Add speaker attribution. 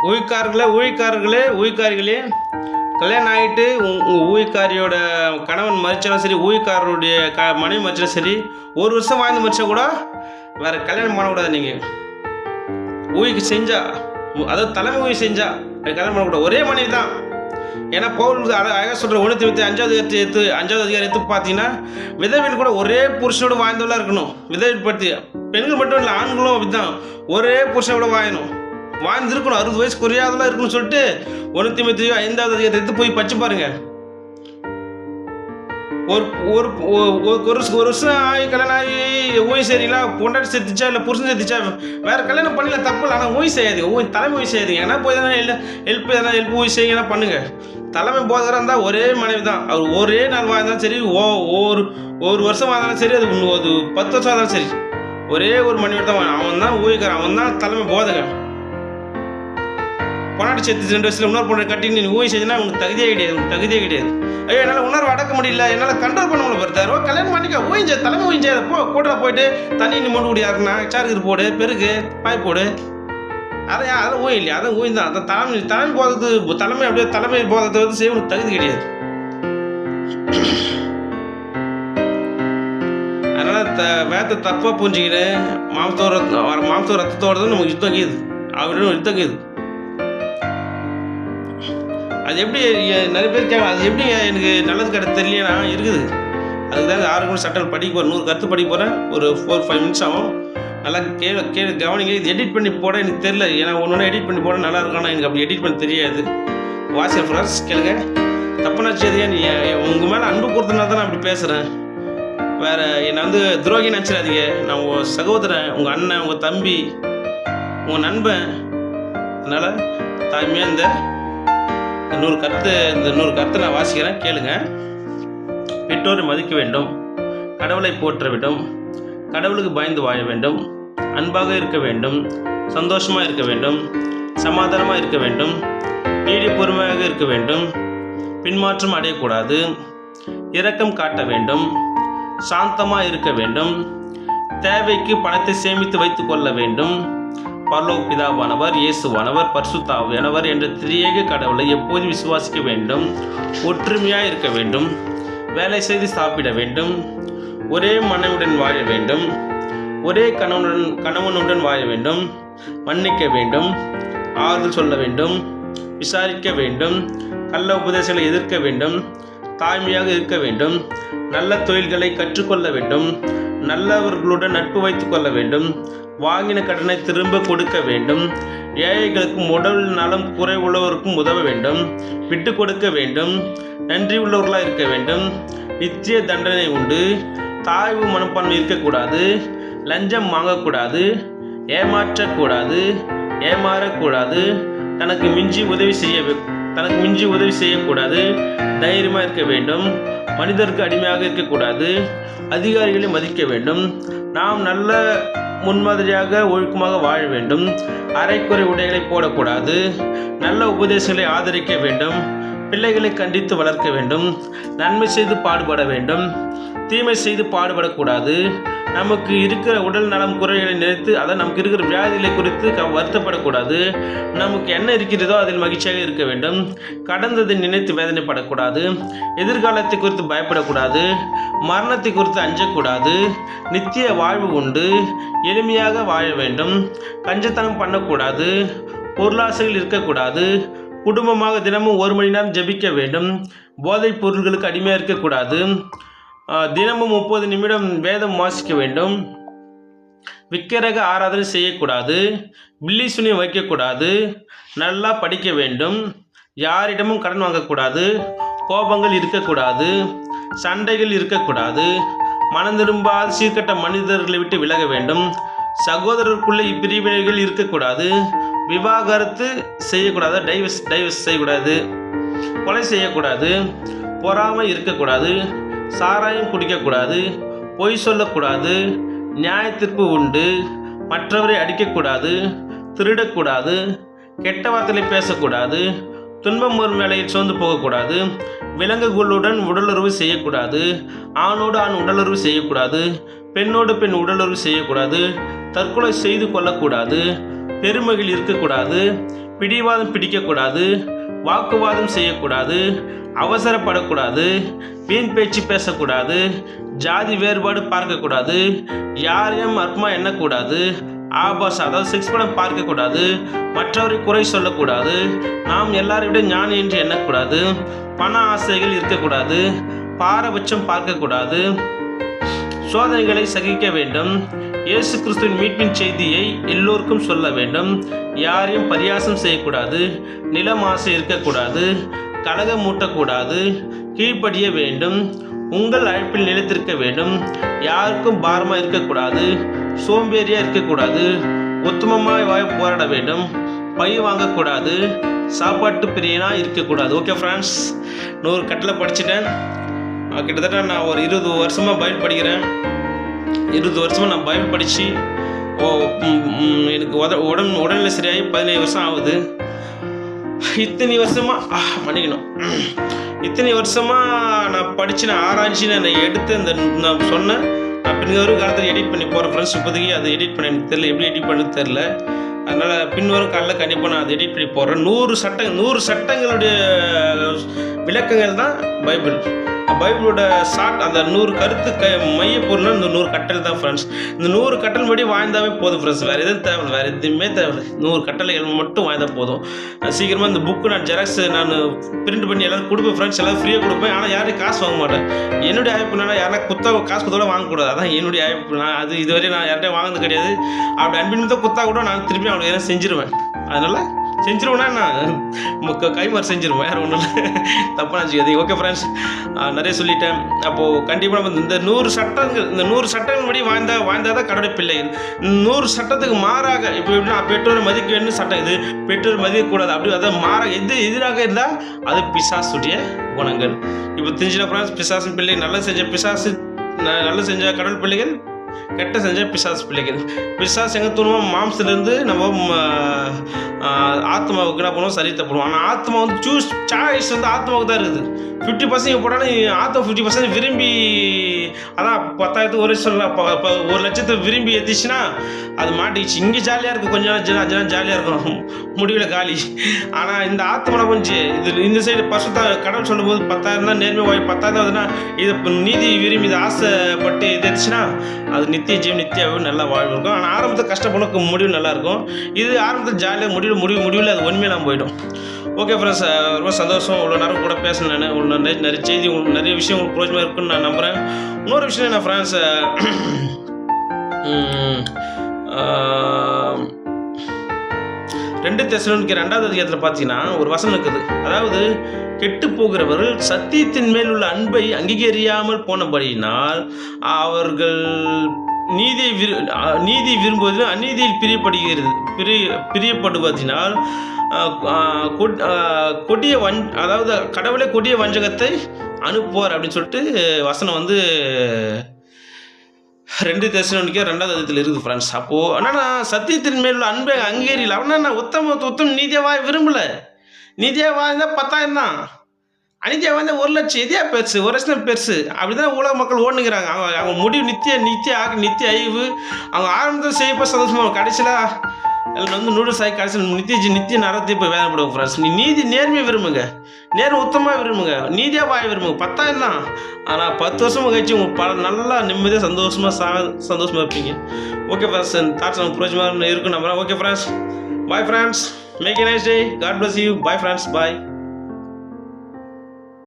Speaker 1: ஊழிக்காரர்களே, கல்யாணம் ஆகிட்டு உங்கள் ஊழிக்காரியோட கணவன் மறிச்சாலும் சரி, ஊழிக்காரருடைய மனைவி மறிச்சாலும் சரி, ஒரு வருஷம் வாழ்ந்து மறிச்சா கூட வேறு கல்யாணம் பண்ணக்கூடாது. நீங்கள் ஊழிக்கு செஞ்சா, அதாவது தலைமை ஊழி செஞ்சா கல்யாணம் பண்ணக்கூடாது. ஒரே மனைவி தான். ஏன்னா பவுல் அழகாக சொல்கிற 1 தீமோத்தேயு 5வது அதிகாரம் எடுத்து பார்த்தீங்கன்னா, விதவைகள் கூட ஒரே புருஷனோட வாழ்ந்தவளாக இருக்கணும். விதவை பற்றி பெண்கள் மட்டும் இல்லை, ஆண்களும் அப்படிதான் ஒரே புருஷனோட வாழணும், வாழ்ந்துருக்கணும். 60 வயசு குறையாதெல்லாம் இருக்குன்னு சொல்லிட்டு 1 தீமோத்தேயு 5வது அதிகாரத்தை எடுத்து போய் படிச்சு பாருங்க. ஒரு வருஷம் ஆகி கல்யாணம் ஆகி ஊழி சரிங்களா, பொண்டாட்டி செத்துச்சா இல்லை புருஷன் செத்துச்சா வேற கல்யாணம் பண்ணல, தப்பு இல்லை. ஆனால் ஊழி செய்யாதீங்க, தலைமை ஊழி செய்யாதீங்க. ஏன்னா போய் தானே ஹெல்ப் ஊழி செய்யுங்கன்னா பண்ணுங்க. தலைமை போதகராக இருந்தால் ஒரே மனைவி தான். அவர் ஒரே நாள் வாழ்ந்தாலும் சரி, ஒரு வருஷம் வாழ்ந்தாலும் சரி, அது 10 வருஷம் இருந்தாலும் சரி, ஒரே ஒரு மனைவி தான். அவன் தான் ஊழிக்காரன், அவன் தான் தலைமை போதகன். பொண்டாட்டி செத்து 2 வருஷத்தில் இன்னொரு பொண்ணை கட்டி நீ ஊழி செஞ்சுன்னா உனக்கு தகுதியே கிடையாது. ஐயோ என்னால் உணர்வு அடக்க முடியல, என்னால் கண்ட்ரோல் பண்ண முடியல பார்த்தாரு. கல்யாணம் பண்ணிக்க, ஊழிஞ்ச தலைமை ஊழிஞ்ச கூட்டா போயிட்டு தண்ணி நீ மூட்டு முடியாதுன்னா சாருக்கு போடு, பெருக்கு பாய் போடு. அதான் ஊழி இல்லையா, அதான் ஊழி தான். தலைமை போதது தலைமை அப்படியே தலைமை போதத்தை வந்து செய்ய உனக்கு தகுதி கிடையாது. அதனால் வேத்தை தப்பாக புரிஞ்சுக்கிட்டு மாம்ச ரத்தத்தோடு தான் நமக்கு யுத்தம் இருக்குது, அவரிடம் யுத்தம் இருக்குது. அது எப்படி நிறைய பேர் கேட்கலாம், அது எப்படி எனக்கு நல்லது கிடையாது தெரியலையா? இருக்குது. அதுக்கு தான் 6 மணி சட்டம் படிக்க போகிறேன், 100 கருத்து படிக்க போகிறேன். ஒரு 4-5 மினிட்ஸ் ஆகும். நல்லா கவனிங்க. இது எடிட் பண்ணி போட எனக்கு தெரியல, ஏன்னா ஒன்று எடிட் பண்ணி போட நல்லா இருக்கும். ஆனால் எனக்கு அப்படி எடிட் பண்ண தெரியாது. வாட்ஸ்அப் ஃப்ரெண்ட்ஸ் கேளுங்க. தப்புனா சரியா, நீ உங்கள் மேலே அன்பு கொடுத்தனால தான் நான் அப்படி பேசுகிறேன். வேறு என்னை வந்து துரோகி நினச்சிடாதீங்க. நான் உங்கள் சகோதரன், உங்கள் அண்ணன், உங்கள் தம்பி, உங்கள் நண்பன். அதனால் தாய்மையாக இந்த 100 கருத்தை நான் வாசிக்கிறேன், கேளுங்க. பெற்றோரை மதிக்க வேண்டும், கடவுளை போற்ற வேண்டும், கடவுளுக்கு பயந்து வாழ வேண்டும், அன்பாக இருக்க வேண்டும், சந்தோஷமாக இருக்க வேண்டும், சமாதானமாக இருக்க வேண்டும், நீடிய பொறுமையாக இருக்க வேண்டும், பின்மாற்றம் அடையக்கூடாது, இரக்கம் காட்ட வேண்டும், சாந்தமாக இருக்க வேண்டும், தேவைக்கு பணத்தை சேமித்து வைத்து கொள்ள வேண்டும், பரலோக பிதாவானவர், இயேசுவானவர், பரிசுத்த ஆவியானவர் என்ற திரியேக கடவுளை எப்போதும் விசுவாசிக்க வேண்டும், ஒற்றுமையாக இருக்க வேண்டும், வேலை செய்து சாப்பிட வேண்டும், ஒரே மனைவியுடன் வாழ வேண்டும், ஒரே கணவனுடன் வாழ வேண்டும், மன்னிக்க வேண்டும், ஆறுதல் சொல்ல வேண்டும், விசாரிக்க வேண்டும், கள்ள உபதேசங்களை எதிர்க்க வேண்டும், தாய்மையாக இருக்க வேண்டும், நல்ல தொழில்களை கற்றுக்கொள்ள வேண்டும், நல்லவர்களுடன் நட்பு வைத்துக் கொள்ள வேண்டும், வாங்கின கடனை திரும்ப கொடுக்க வேண்டும், ஏழைகளுக்கும் உடல் நலம் குறை உள்ளவருக்கும் உதவ வேண்டும், விட்டு கொடுக்க வேண்டும், நன்றி உள்ளவர்களாக இருக்க வேண்டும், நித்திய தண்டனை உண்டு, தாழ்வு மனப்பான்மை இருக்கக்கூடாது, லஞ்சம் வாங்கக்கூடாது, ஏமாறக்கூடாது, தனக்கு மிஞ்சி உதவி செய்யக்கூடாது, தைரியமாக இருக்க வேண்டும், மனிதருக்கு அடிமையாக இருக்கக்கூடாது, அதிகாரிகளை மதிக்க வேண்டும், நாம் நல்ல முன்மாதிரியாக ஒழுக்கமாக வாழ வேண்டும், அரைக்குறை உடைகளை போடக்கூடாது, நல்ல உபதேசங்களை ஆதரிக்க வேண்டும், பிள்ளைகளை கண்டித்து வளர்க்க வேண்டும், நன்மை செய்து பாடுபட வேண்டும், தீமை செய்து பாடுபடக்கூடாது, நமக்கு இருக்கிற உடல் நலம் குறைகளை நினைத்து நமக்கு இருக்கிற வியாதிகளை குறித்து வருத்தப்படக்கூடாது, நமக்கு என்ன இருக்கிறதோ அதில் மகிழ்ச்சியாக இருக்க வேண்டும், கடந்ததை நினைத்து வேதனைப்படக்கூடாது, எதிர்காலத்தை குறித்து பயப்படக்கூடாது, மரணத்தை குறித்து அஞ்சக்கூடாது, நித்திய வாழ்வு உண்டு, எளிமையாக வாழ வேண்டும், கஞ்சத்தனம் பண்ணக்கூடாது, பொருளாசைகள் இருக்கக்கூடாது, குடும்பமாக தினமும் 1 மணி நேரம் ஜெபிக்க வேண்டும், போதைப் பொருள்களுக்கு அடிமையாக இருக்கக்கூடாது, தினமும் 30 நிமிடம் வேதம் வாசிக்க வேண்டும், விக்கிரக ஆராதனை செய்யக்கூடாது, பில்லி சுனியம் வைக்கக்கூடாது, நல்லா படிக்க வேண்டும், யாரிடமும் கடன் வாங்கக்கூடாது, கோபங்கள் இருக்கக்கூடாது, சண்டைகள் இருக்கக்கூடாது, மனம் திரும்பாத சீர்கட்ட மனிதர்களை விட்டு விலக வேண்டும், சகோதரருக்குள்ளே இப்பிரிவினைகள் இருக்கக்கூடாது, விவாகரத்து செய்யக்கூடாது, டைவர்ஸ் செய்யக்கூடாது, கொலை செய்யக்கூடாது, பொறாமை இருக்கக்கூடாது, சாராயம் குடிக்கக்கூடாது, பொய் சொல்லக்கூடாது, நியாயத்தீர்ப்பு உண்டு, மற்றவரை அடிக்கக்கூடாது, திருடக்கூடாது, கெட்ட வார்த்தைகளை பேசக்கூடாது, துன்பம் ஒரு வேளையில் சோர்ந்து போகக்கூடாது, விலங்குகளுடன் உடலுறவு செய்யக்கூடாது, ஆணோடு ஆண் உடலுறவு செய்யக்கூடாது, பெண்ணோடு பெண் உடலுறவு செய்யக்கூடாது, தற்கொலை செய்து கொள்ளக்கூடாது, பெருமைகள் இருக்கக்கூடாது, பிடிவாதம் பிடிக்கக்கூடாது, வாக்குவாதம் செய்யக்கூடாது, அவசரப்படக்கூடாது, வீண் பேச்சு பேசக்கூடாது, ஜாதி வேறுபாடு பார்க்கக்கூடாது, யாரையும் அற்பமாக எண்ணக்கூடாது, ஆபாசம் அதாவது செக்ஸ் படம் பார்க்கக்கூடாது, மற்றவரை குறை சொல்லக்கூடாது, நாம் எல்லாரையும் ஞானி என்று எண்ணக்கூடாது, பண ஆசைகள் இருக்கக்கூடாது, பாரபட்சம் பார்க்கக்கூடாது, சோதனைகளை சகிக்க வேண்டும், இயேசு கிறிஸ்துவின் மீட்பின் செய்தியை எல்லோருக்கும் சொல்ல வேண்டும், யாரையும் பரியாசம் செய்யக்கூடாது, நிலம் ஆசை இருக்கக்கூடாது, கலகம் மூட்டக்கூடாது, கீழ்ப்படிய வேண்டும், உங்கள் அழைப்பில் நிலைத்திருக்க வேண்டும், யாருக்கும் பாரமாக இருக்கக்கூடாது, சோம்பேறியாக இருக்கக்கூடாது, உத்தமமாக போராட வேண்டும், பழி வாங்கக்கூடாது, சாப்பாட்டு பிரியனாக இருக்கக்கூடாது. ஓகே ஃப்ரெண்ட்ஸ், 100 கட்டளை படிச்சுட்டேன். கிட்டத்தட்ட நான் ஒரு 20 வருஷமாக பைபிள் படிக்கிறேன். 20 வருஷமாக நான் பைபிள் படித்து எனக்கு உடல்நிலை சரியாகி 17 வருஷம் ஆகுது. இத்தனை வருஷமாக மன்னிக்கணும், இத்தனை வருஷமாக நான் படித்து நான் ஆராய்ச்சி நான் எடுத்து இந்த நான் சொன்னேன். நான் பின்வரும் காலத்தில் எடிட் பண்ணி போகிறேன் ஃப்ரெண்ட்ஸ். இப்போதைக்கு அதை எடிட் பண்ண எனக்கு தெரியல, எப்படி எடிட் பண்ண தெரில. அதனால் பின்வரும் காலையில் கண்டிப்பாக நான் அதை எடிட் பண்ணி போடுறேன். 100 சட்டங்களுடைய விளக்கங்கள் தான் பைபிள். பைபிளோட அந்த 100 கருத்து மைய பொருள் இந்த 100 கட்டளை தான் ஃப்ரெண்ட்ஸ். இந்த 100 கட்டளை படி வாழ்ந்தாவே போதும் ஃப்ரெண்ட்ஸ். வேறு எதுவும் தேவையில்லை, வேறு எதுவுமே தேவையில்லை. 100 கட்டளைகள் மட்டும் வாழ்ந்தால் போதும். சீக்கிரமாக இந்த புக்கு நான் ஜெராக்ஸ் நான் பிரிண்ட் பண்ணி எல்லாரும் கொடுப்பேன் ஃப்ரெண்ட்ஸ். எல்லோரும் ஃப்ரீயாக கொடுப்பேன். ஆனால் யாரையும் காசு வாங்க மாட்டேன். என்னுடைய அழைப்பு என்னன்னா, யாரா காசு கொடுத்தோட வாங்கக்கூடாது. அதான் என்னுடைய அழைப்பு. நான் அது இதுவரை நான் யார்கிட்டையும் வாங்கினது கிடையாது. அப்படி அன்பின் தான் குத்தா கூட நான் திரும்பி அவங்களுக்கு எதாவது செஞ்சுருவேன். அதனால் செஞ்சிருவேன்னா நான் கைமாறு செஞ்சிருவேன், வேறு ஒன்றும் இல்லை. தப்பாக நினச்சிக்காது. ஓகே ஃப்ரெண்ட்ஸ், நிறைய சொல்லிட்டேன். அப்போது கண்டிப்பாக நம்ம இந்த 100 சட்டங்கள் படி வாழ்ந்தால் தான் கடவுளுடைய பிள்ளைகள். 100 சட்டத்துக்கு மாறாக இப்போ எப்படின்னா பெற்றோரை மதிக்க வேண்டும் சட்டம், இது பெற்றோர் மதிக்கக்கூடாது அப்படி அதான் மாறாக எதிராக இருந்தால் அது பிசாசுடைய குணங்கள். இப்போ தெரிஞ்சுனா ஃப்ரெண்ட்ஸ், பிசாசின் பிள்ளை நல்ல செஞ்ச கடவுள் பிள்ளைகள், கெட்ட செஞ்ச பிசாசு பிள்ளைகள். பிசாசு எங்கே தூணுவோம்? மாம்சத்துலேருந்து நம்ம ஆத்மாவுக்கு என்ன பண்ணுவோம்? சரீரத்தை போடுவோம். ஆனால் ஆத்மா வந்து சாய்ஸ் வந்து ஆத்மாவுக்கு தான் இருக்குது. 50% போட்டாலும் ஆத்மா 50% விரும்பி, அதான் 10,000 ஒரு சொல்லலாம், 1 லட்சத்தை விரும்பி ஏற்றிச்சுன்னா அது மாட்டிச்சு. இங்கே ஜாலியாக இருக்குது, கொஞ்சம் நாள் ஜாலியாக இருக்கும், முடிவில் காலி. ஆனால் இந்த ஆத்மா கொஞ்சம் இது இந்த சைடு பசுத்தா கடவுள் சொல்லும்போது 10,000 தான் நேர்மை 10,000 ஆகுதுன்னா இது நீதி விரும்பி இது ஆசைப்பட்டு இது ஏற்றுச்சுன்னா அது நித்திய ஜீவன் நித்தியாவே நல்லா வாழ்வு இருக்கும். ஆனால் ஆரம்பத்தில் கஷ்டப்பட முடிவு நல்லாயிருக்கும். இது ஆரம்பத்தில் ஜாலியாக முடிவில் அது உண்மையெல்லாம் போயிடும். ஓகே ஃப்ரெண்ட்ஸ், ரொம்ப சந்தோஷம். இவ்வளோ நேரம் கூட பேசினேன். நான் நிறைய செய்தி உங்களுக்கு நிறைய விஷயம் உங்களுக்கு பிரோஜனமாக இருக்குன்னு நான் நம்புகிறேன். இன்னொரு விஷயம் என்ன ஃப்ரெண்ட்ஸ், 2 தெசலோனிக்கேயர் 2வது அதிகாரத்தில் பார்த்தீங்கன்னா ஒரு வசனம் இருக்குது. அதாவது, கெட்டு போகிறவர்கள் சத்தியத்தின் மேல் உள்ள அன்பை அங்கீகரியாமல் போனபடியினால் அவர்கள் நீதி விரும்புவதில் அநீதியில் பிரியப்படுவதினால் அதாவது கடவுளே கொடிய வஞ்சகத்தை அனுப்புவார் அப்படின்னு சொல்லிட்டு வசனம் வந்து 2 தெசலோனிக்கேயர் 2வது அதிகாரத்தில் இருக்குது ஃப்ரெண்ட்ஸ். அப்போது ஆனால் சத்தியத்தின் மேல் உள்ள அன்பை அங்கீகரியில் அவனா உத்தம நீதியாக விரும்பலை. நீதியாக வாழ்ந்தால் 10,000 தான், அநீதியாக வாழ்ந்தால் 1 லட்சம். எதையா பெருசு? 1 லட்சம் பெருசு. அப்படி தான் உலக மக்கள் ஓடுங்கிறாங்க. அவங்க முடிவு நித்திய அழிவு. அவங்க ஆரம்பத்தில் செய்யப்போ சந்தோஷமாக, கடைசியில் அதில் வந்து நூடுல்ஸ் ஆகி கடைசியில் நித்திய நரத்தை போய் வேதனைப்படுவோம் ஃப்ரெண்ட்ஸ். நீதி நேர்மையை விரும்புங்க, உத்தமாக விரும்புங்க, நீதியாக வாய விரும்புங்க. 10,000 தான், ஆனால் 10 வருஷமாக கழிச்சு உங்களுக்கு நல்லா நிம்மதியாக சந்தோஷமாக இருப்பீங்க. ஓகே ஃப்ரெண்ட்ஸ், தாட்ஸ் நமக்கு பிரோஜனமாக இருக்கும் நம்புறேன். Okay friends, bye friends, make a nice day. God bless you. Bye friends, bye.